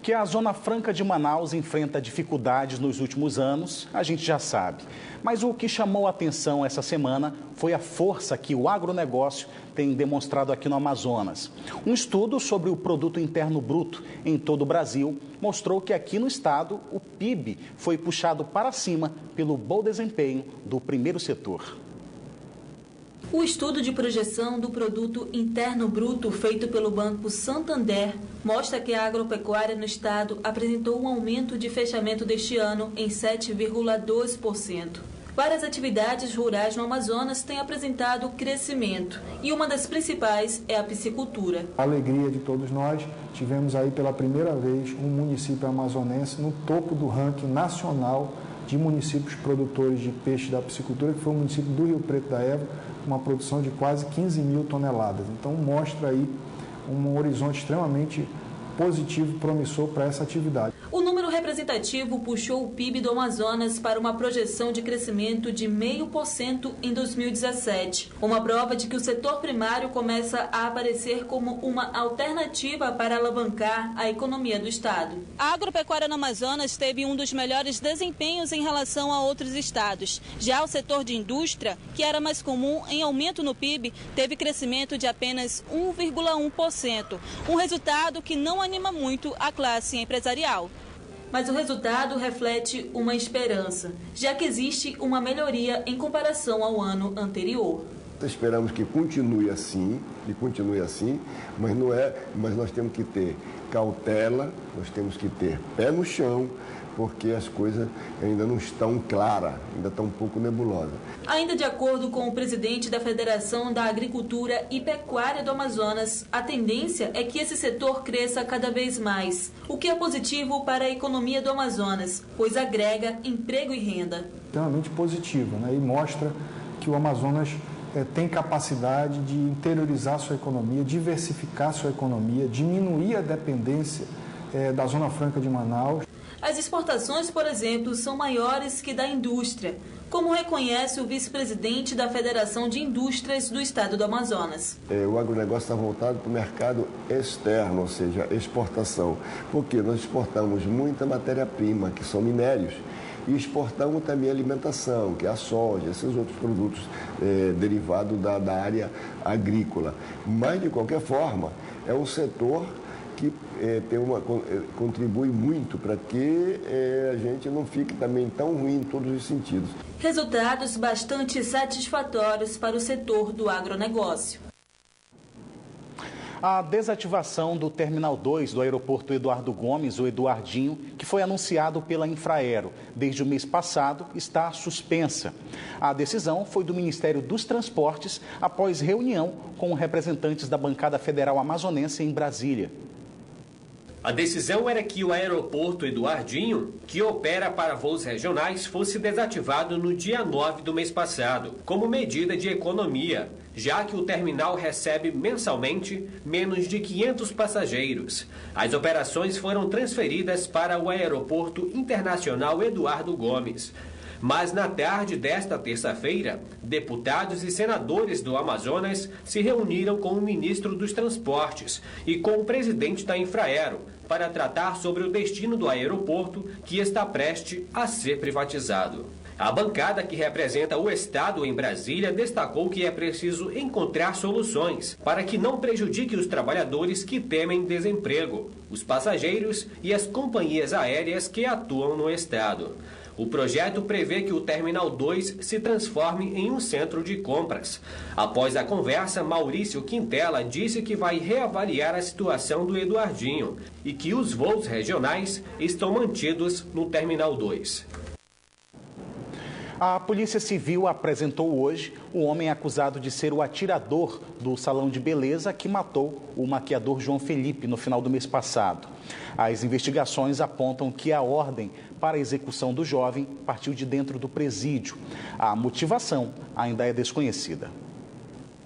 Que a Zona Franca de Manaus enfrenta dificuldades nos últimos anos, a gente já sabe. Mas o que chamou a atenção essa semana foi a força que o agronegócio tem demonstrado aqui no Amazonas. Um estudo sobre o Produto Interno Bruto em todo o Brasil mostrou que aqui no estado o PIB foi puxado para cima pelo bom desempenho do primeiro setor. O estudo de projeção do Produto Interno Bruto feito pelo Banco Santander mostra que a agropecuária no estado apresentou um aumento de fechamento deste ano em 7,2%. Várias atividades rurais no Amazonas têm apresentado crescimento e uma das principais é a piscicultura. A alegria de todos nós, tivemos aí pela primeira vez um município amazonense no topo do ranking nacional de municípios produtores de peixe da piscicultura, que foi o município do Rio Preto da Eva, uma produção de quase 15 mil toneladas. Então mostra aí um horizonte extremamente positivo, promissor para essa atividade. O número representativo puxou o PIB do Amazonas para uma projeção de crescimento de 0,5% em 2017. Uma prova de que o setor primário começa a aparecer como uma alternativa para alavancar a economia do estado. A agropecuária no Amazonas teve um dos melhores desempenhos em relação a outros estados. Já o setor de indústria, que era mais comum em aumento no PIB, teve crescimento de apenas 1,1%. Um resultado que não anima muito a classe empresarial. Mas o resultado reflete uma esperança, já que existe uma melhoria em comparação ao ano anterior. Esperamos que continue assim, mas nós temos que ter cautela, nós temos que ter pé no chão, porque as coisas ainda não estão claras, ainda estão um pouco nebulosas. Ainda de acordo com o presidente da Federação da Agricultura e Pecuária do Amazonas, a tendência é que esse setor cresça cada vez mais, o que é positivo para a economia do Amazonas, pois agrega emprego e renda. Extremamente positivo, né? E mostra que o Amazonas tem capacidade de interiorizar sua economia, diversificar sua economia, diminuir a dependência da Zona Franca de Manaus. As exportações, por exemplo, são maiores que da indústria, como reconhece o vice-presidente da Federação de Indústrias do Estado do Amazonas. O agronegócio está voltado para o mercado externo, ou seja, exportação, porque nós exportamos muita matéria-prima, que são minérios, e exportamos também alimentação, que é a soja, esses outros produtos derivados da área agrícola. Mas, de qualquer forma, é um setor que contribui muito para que a gente não fique também tão ruim em todos os sentidos. Resultados bastante satisfatórios para o setor do agronegócio. A desativação do Terminal 2 do aeroporto Eduardo Gomes, o Eduardinho, que foi anunciado pela Infraero desde o mês passado, está suspensa. A decisão foi do Ministério dos Transportes após reunião com representantes da bancada federal amazonense em Brasília. A decisão era que o aeroporto Eduardinho, que opera para voos regionais, fosse desativado no dia 9 do mês passado, como medida de economia, já que o terminal recebe mensalmente menos de 500 passageiros. As operações foram transferidas para o Aeroporto Internacional Eduardo Gomes. Mas na tarde desta terça-feira, deputados e senadores do Amazonas se reuniram com o ministro dos Transportes e com o presidente da Infraero para tratar sobre o destino do aeroporto, que está prestes a ser privatizado. A bancada que representa o Estado em Brasília destacou que é preciso encontrar soluções para que não prejudique os trabalhadores que temem desemprego, os passageiros e as companhias aéreas que atuam no Estado. O projeto prevê que o Terminal 2 se transforme em um centro de compras. Após a conversa, Maurício Quintela disse que vai reavaliar a situação do Eduardinho e que os voos regionais estão mantidos no Terminal 2. A Polícia Civil apresentou hoje o homem acusado de ser o atirador do salão de beleza que matou o maquiador João Felipe no final do mês passado. As investigações apontam que a ordem para a execução do jovem partiu de dentro do presídio. A motivação ainda é desconhecida.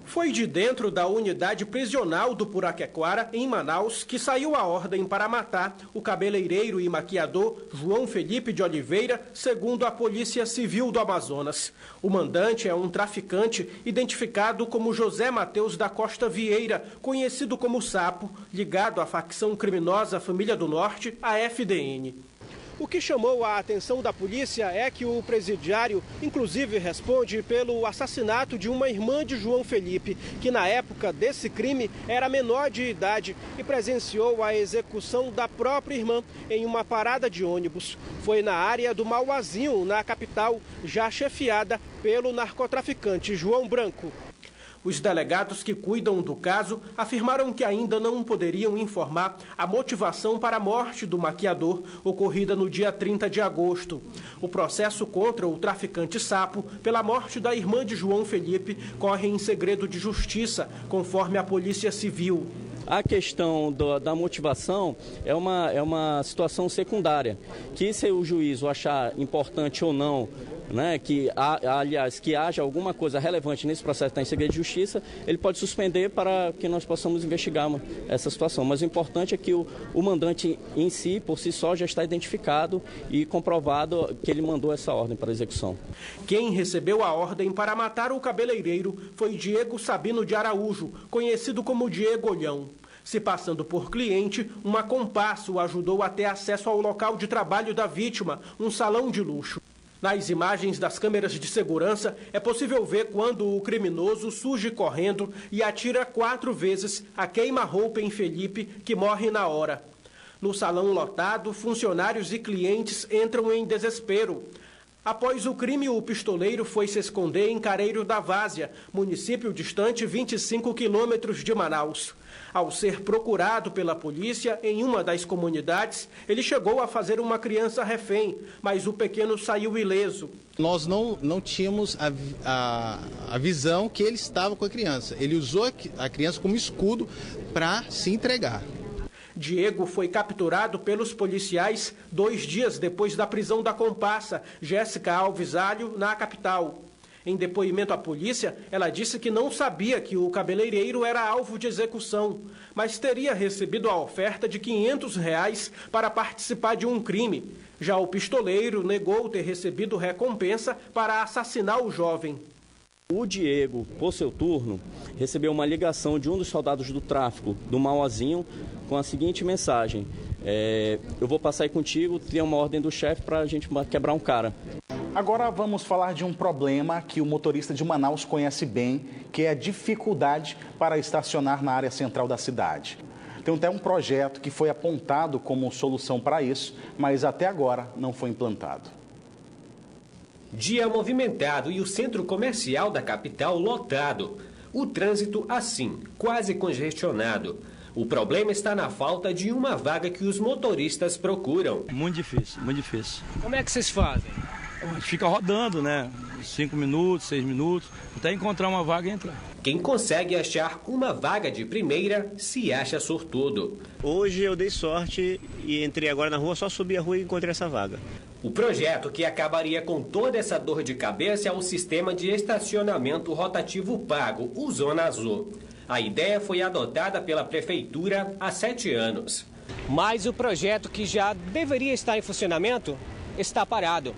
Foi de dentro da unidade prisional do Puraquequara, em Manaus, que saiu a ordem para matar o cabeleireiro e maquiador João Felipe de Oliveira, segundo a Polícia Civil do Amazonas. O mandante é um traficante identificado como José Mateus da Costa Vieira, conhecido como Sapo, ligado à facção criminosa Família do Norte, a FDN. O que chamou a atenção da polícia é que o presidiário, inclusive, responde pelo assassinato de uma irmã de João Felipe, que na época desse crime era menor de idade e presenciou a execução da própria irmã em uma parada de ônibus. Foi na área do Mauazinho, na capital, já chefiada pelo narcotraficante João Branco. Os delegados que cuidam do caso afirmaram que ainda não poderiam informar a motivação para a morte do maquiador, ocorrida no dia 30 de agosto. O processo contra o traficante Sapo pela morte da irmã de João Felipe corre em segredo de justiça, conforme a Polícia Civil. A questão da motivação é uma situação secundária, que se o juiz achar importante ou não, né, que haja alguma coisa relevante nesse processo que está em segredo de justiça, ele pode suspender para que nós possamos investigar essa situação. Mas o importante é que o mandante em si, por si só, já está identificado e comprovado que ele mandou essa ordem para execução. Quem recebeu a ordem para matar o cabeleireiro foi Diego Sabino de Araújo, conhecido como Diego Olhão. Se passando por cliente, uma comparsa o ajudou a ter acesso ao local de trabalho da vítima, um salão de luxo. Nas imagens das câmeras de segurança, é possível ver quando o criminoso surge correndo e atira 4 vezes a queima-roupa em Felipe, que morre na hora. No salão lotado, funcionários e clientes entram em desespero. Após o crime, o pistoleiro foi se esconder em Careiro da Várzea, município distante 25 quilômetros de Manaus. Ao ser procurado pela polícia em uma das comunidades, ele chegou a fazer uma criança refém, mas o pequeno saiu ileso. Nós não tínhamos a visão que ele estava com a criança. Ele usou a criança como escudo para se entregar. Diego foi capturado pelos policiais 2 dias depois da prisão da comparsa Jéssica Alves Alho, na capital. Em depoimento à polícia, ela disse que não sabia que o cabeleireiro era alvo de execução, mas teria recebido a oferta de R$500 para participar de um crime. Já o pistoleiro negou ter recebido recompensa para assassinar o jovem. O Diego, por seu turno, recebeu uma ligação de um dos soldados do tráfico do Mauazinho com a seguinte mensagem: eu vou passar aí contigo, tem uma ordem do chefe para a gente quebrar um cara. Agora vamos falar de um problema que o motorista de Manaus conhece bem, que é a dificuldade para estacionar na área central da cidade. Tem até um projeto que foi apontado como solução para isso, mas até agora não foi implantado. Dia movimentado e o centro comercial da capital lotado. O trânsito assim, quase congestionado. O problema está na falta de uma vaga que os motoristas procuram. Muito difícil, muito difícil. Como é que vocês fazem? A gente fica rodando, né? 5 minutos, 6 minutos, até encontrar uma vaga e entrar. Quem consegue achar uma vaga de primeira se acha sortudo. Hoje eu dei sorte e entrei agora na rua, só subi a rua e encontrei essa vaga. O projeto que acabaria com toda essa dor de cabeça é o sistema de estacionamento rotativo pago, o Zona Azul. A ideia foi adotada pela prefeitura há 7 anos. Mas o projeto, que já deveria estar em funcionamento, está parado.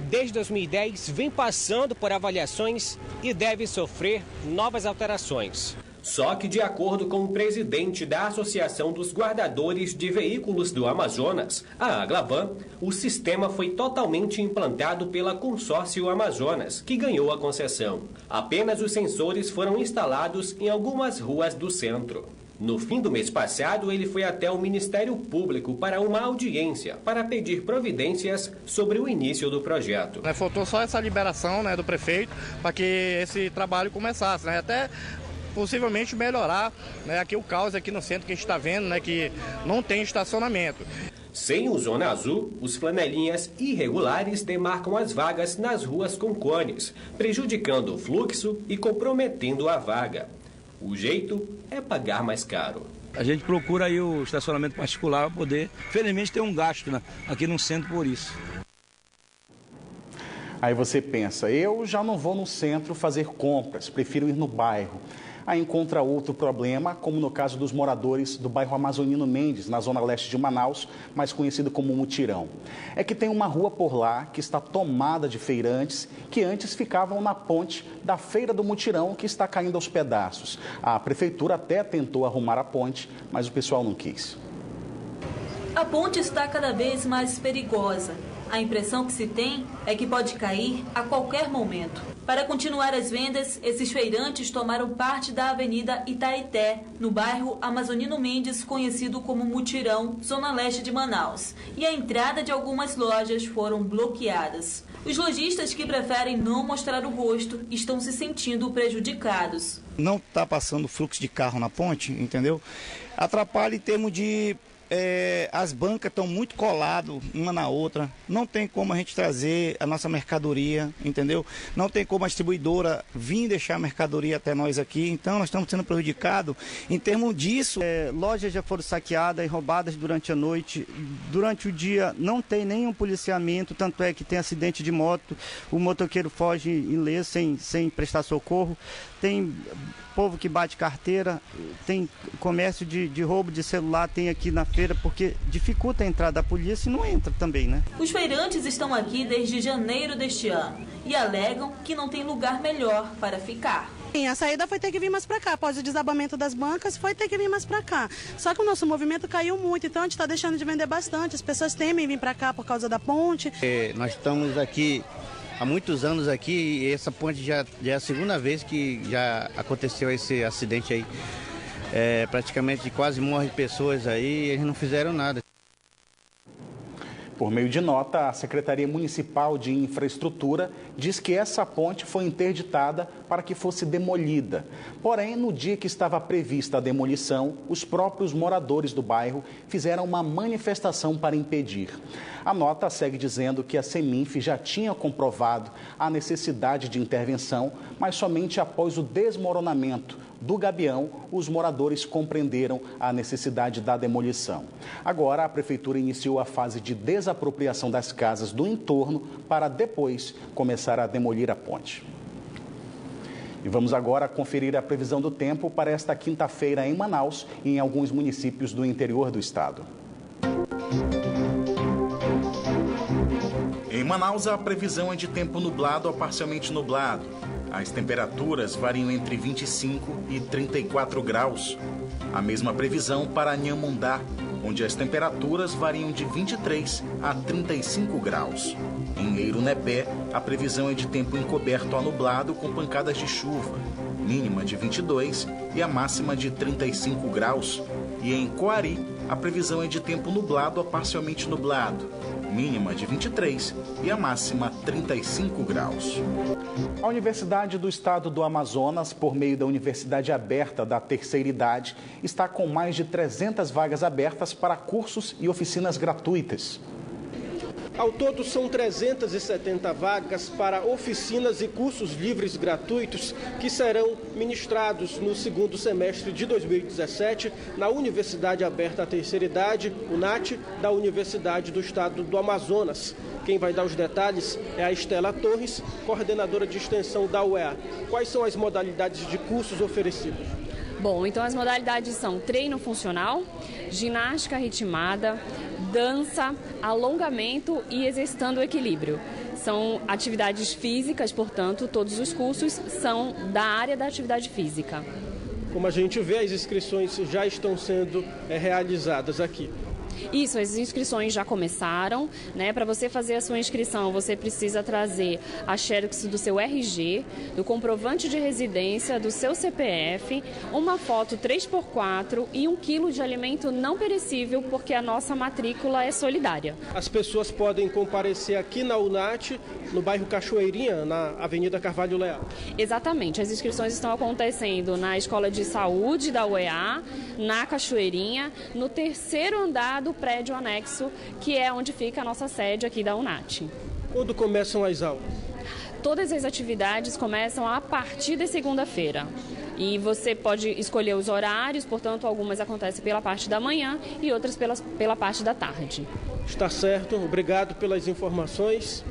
Desde 2010 vem passando por avaliações e deve sofrer novas alterações. Só que, de acordo com o presidente da Associação dos Guardadores de Veículos do Amazonas, a Aglavan, o sistema foi totalmente implantado pela Consórcio Amazonas, que ganhou a concessão. Apenas os sensores foram instalados em algumas ruas do centro. No fim do mês passado, ele foi até o Ministério Público para uma audiência para pedir providências sobre o início do projeto. Faltou só essa liberação, do prefeito para que esse trabalho começasse, até possivelmente melhorar aqui o caos aqui no centro que a gente está vendo, que não tem estacionamento. Sem o Zona Azul, os flanelinhas irregulares demarcam as vagas nas ruas com cones, prejudicando o fluxo e comprometendo a vaga. O jeito é pagar mais caro. A gente procura aí o estacionamento particular para poder, felizmente, ter um gasto aqui no centro por isso. Aí você pensa, eu já não vou no centro fazer compras, prefiro ir no bairro. Aí encontra outro problema, como no caso dos moradores do bairro Amazonino Mendes, na zona leste de Manaus, mais conhecido como Mutirão. É que tem uma rua por lá que está tomada de feirantes que antes ficavam na ponte da Feira do Mutirão, que está caindo aos pedaços. A prefeitura até tentou arrumar a ponte, mas o pessoal não quis. A ponte está cada vez mais perigosa. A impressão que se tem é que pode cair a qualquer momento. Para continuar as vendas, esses feirantes tomaram parte da Avenida Itaeté, no bairro Amazonino Mendes, conhecido como Mutirão, zona leste de Manaus. E a entrada de algumas lojas foram bloqueadas. Os lojistas que preferem não mostrar o rosto estão se sentindo prejudicados. Não está passando fluxo de carro na ponte, entendeu? Atrapalha em termos de... as bancas estão muito coladas uma na outra, não tem como a gente trazer a nossa mercadoria, entendeu? Não tem como a distribuidora vir deixar a mercadoria até nós aqui, então nós estamos sendo prejudicados em termos disso. Lojas já foram saqueadas e roubadas durante a noite, durante o dia não tem nenhum policiamento, tanto é que tem acidente de moto, o motoqueiro foge ileso sem prestar socorro, tem povo que bate carteira, tem comércio de roubo de celular, tem aqui na feira, porque dificulta a entrada da polícia e não entra também, né? Os feirantes estão aqui desde janeiro deste ano e alegam que não tem lugar melhor para ficar. Sim, a saída foi ter que vir mais para cá, após o desabamento das bancas, foi ter que vir mais para cá. Só que o nosso movimento caiu muito, então a gente está deixando de vender bastante, as pessoas temem vir para cá por causa da ponte. Nós estamos aqui há muitos anos aqui e essa ponte já é a segunda vez que já aconteceu esse acidente aí. Praticamente quase morrem pessoas aí e eles não fizeram nada. Por meio de nota, a Secretaria Municipal de Infraestrutura diz que essa ponte foi interditada para que fosse demolida. Porém, no dia que estava prevista a demolição, os próprios moradores do bairro fizeram uma manifestação para impedir. A nota segue dizendo que a Seminf já tinha comprovado a necessidade de intervenção, mas somente após o desmoronamento do Gabião, os moradores compreenderam a necessidade da demolição. Agora, a Prefeitura iniciou a fase de desapropriação das casas do entorno para depois começar a demolir a ponte. E vamos agora conferir a previsão do tempo para esta quinta-feira em Manaus e em alguns municípios do interior do estado. Em Manaus, a previsão é de tempo nublado a parcialmente nublado. As temperaturas variam entre 25 e 34 graus. A mesma previsão para Nhamundá, onde as temperaturas variam de 23 a 35 graus. Em Eirunepé, a previsão é de tempo encoberto a nublado com pancadas de chuva, mínima de 22 e a máxima de 35 graus. E em Coari, a previsão é de tempo nublado a parcialmente nublado, mínima de 23 e a máxima 35 graus. A Universidade do Estado do Amazonas, por meio da Universidade Aberta da Terceira Idade, está com mais de 300 vagas abertas para cursos e oficinas gratuitas. Ao todo, são 370 vagas para oficinas e cursos livres gratuitos que serão ministrados no segundo semestre de 2017 na Universidade Aberta à Terceira Idade, UNAT, da Universidade do Estado do Amazonas. Quem vai dar os detalhes é a Estela Torres, coordenadora de extensão da UEA. Quais são as modalidades de cursos oferecidos? Bom, então as modalidades são treino funcional, ginástica ritmada, dança, alongamento e exercitando o equilíbrio. São atividades físicas, portanto, todos os cursos são da área da atividade física. Como a gente vê, as inscrições já estão sendo realizadas aqui. Isso, as inscrições já começaram, né? Para você fazer a sua inscrição, você precisa trazer a xerox do seu RG, do comprovante de residência, do seu CPF, uma foto 3x4 e 1 quilo de alimento não perecível, porque a nossa matrícula é solidária. As pessoas podem comparecer aqui na UNAT, no bairro Cachoeirinha, na Avenida Carvalho Leal. Exatamente, as inscrições estão acontecendo na Escola de Saúde da UEA, na Cachoeirinha, no terceiro andar do prédio anexo, que é onde fica a nossa sede aqui da UNAT. Quando começam as aulas? Todas as atividades começam a partir de segunda-feira. E você pode escolher os horários, portanto, algumas acontecem pela parte da manhã e outras pela parte da tarde. Está certo, obrigado pelas informações.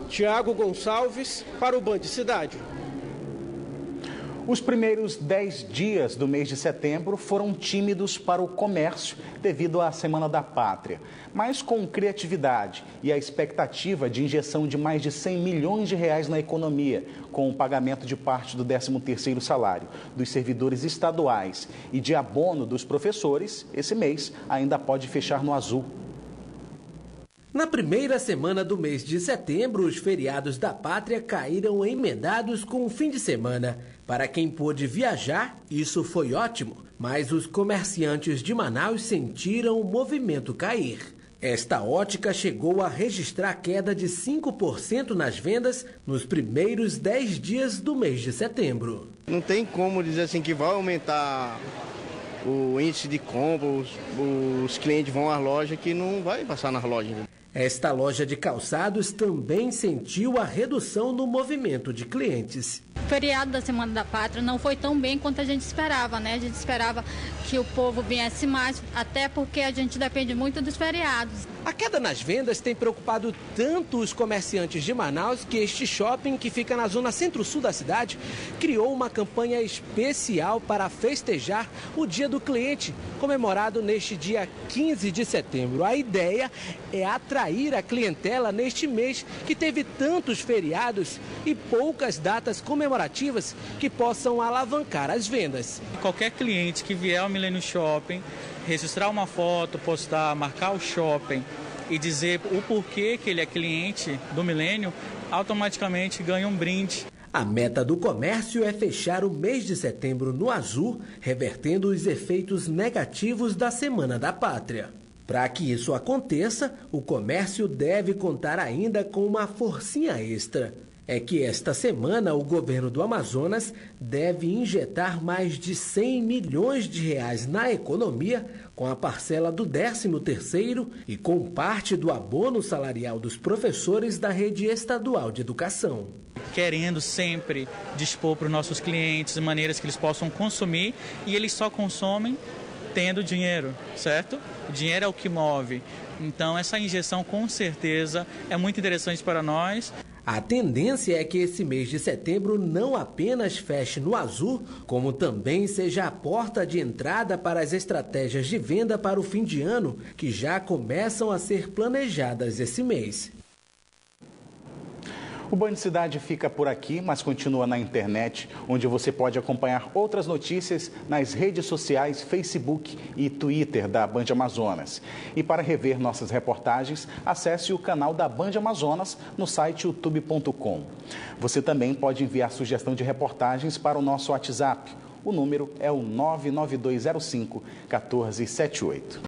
Tiago Gonçalves, para o Band Cidade. Os primeiros 10 dias do mês de setembro foram tímidos para o comércio devido à Semana da Pátria. Mas com criatividade e a expectativa de injeção de mais de 100 milhões de reais na economia, com o pagamento de parte do 13º salário dos servidores estaduais e de abono dos professores, esse mês ainda pode fechar no azul. Na primeira semana do mês de setembro, os feriados da pátria caíram emendados com o fim de semana. Para quem pôde viajar, isso foi ótimo, mas os comerciantes de Manaus sentiram o movimento cair. Esta ótica chegou a registrar queda de 5% nas vendas nos primeiros 10 dias do mês de setembro. Não tem como dizer assim que vai aumentar o índice de compra, os clientes vão às lojas que não vai passar nas lojas. Esta loja de calçados também sentiu a redução no movimento de clientes. O feriado da Semana da Pátria não foi tão bem quanto a gente esperava, né? A gente esperava que o povo viesse mais, até porque a gente depende muito dos feriados. A queda nas vendas tem preocupado tanto os comerciantes de Manaus que este shopping, que fica na zona centro-sul da cidade, criou uma campanha especial para festejar o Dia do Cliente, comemorado neste dia 15 de setembro. A ideia é atrair a clientela neste mês que teve tantos feriados e poucas datas comemorativas que possam alavancar as vendas. Qualquer cliente que vier ao Milênio Shopping, registrar uma foto, postar, marcar o shopping e dizer o porquê que ele é cliente do Milênio, automaticamente ganha um brinde. A meta do comércio é fechar o mês de setembro no azul, revertendo os efeitos negativos da Semana da Pátria. Para que isso aconteça, o comércio deve contar ainda com uma forcinha extra. É que esta semana o governo do Amazonas deve injetar mais de 100 milhões de reais na economia com a parcela do 13º e com parte do abono salarial dos professores da rede estadual de educação. Querendo sempre dispor para os nossos clientes maneiras que eles possam consumir, e eles só consomem tendo dinheiro, certo? O dinheiro é o que move. Então essa injeção com certeza é muito interessante para nós. A tendência é que esse mês de setembro não apenas feche no azul, como também seja a porta de entrada para as estratégias de venda para o fim de ano, que já começam a ser planejadas esse mês. O Band Cidade fica por aqui, mas continua na internet, onde você pode acompanhar outras notícias nas redes sociais, Facebook e Twitter da Band Amazonas. E para rever nossas reportagens, acesse o canal da Band Amazonas no site youtube.com. Você também pode enviar sugestão de reportagens para o nosso WhatsApp. O número é o 99205-1478.